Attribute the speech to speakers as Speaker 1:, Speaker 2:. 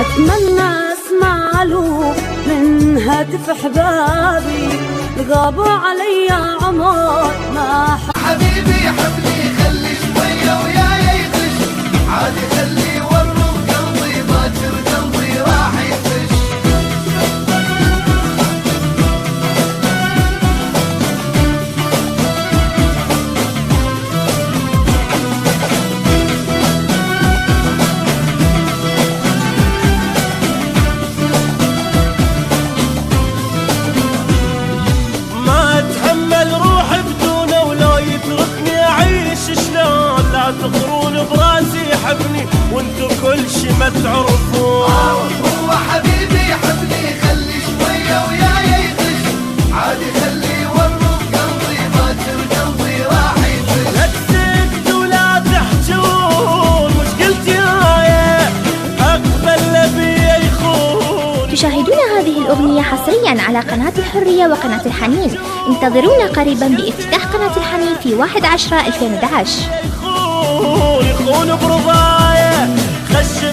Speaker 1: أتمنى أسمع له من هاتف أحبابي غابوا علي عمر ما
Speaker 2: حبيبي حبني خلي شوية وياي يخش عادي خلي ورم قلبي باكر قلبي راح يفش
Speaker 3: تقرون براسي يحبني وانتو كل شي ما تعرفون.
Speaker 2: هو حبيبي يحبني خلي شوية وياي يخش عادي خلي ورم قلبي باكر قلبي راح يفش.
Speaker 3: لا تسكتوا لا تحجون مشكلتي هاي اقبل لبي يخون.
Speaker 4: تشاهدون هذه الأغنية حصريا على قناة الحرية وقناة الحنين. انتظرونا قريبا بافتتاح قناة الحنين في 1/10/2011.
Speaker 3: يخون برضايا خش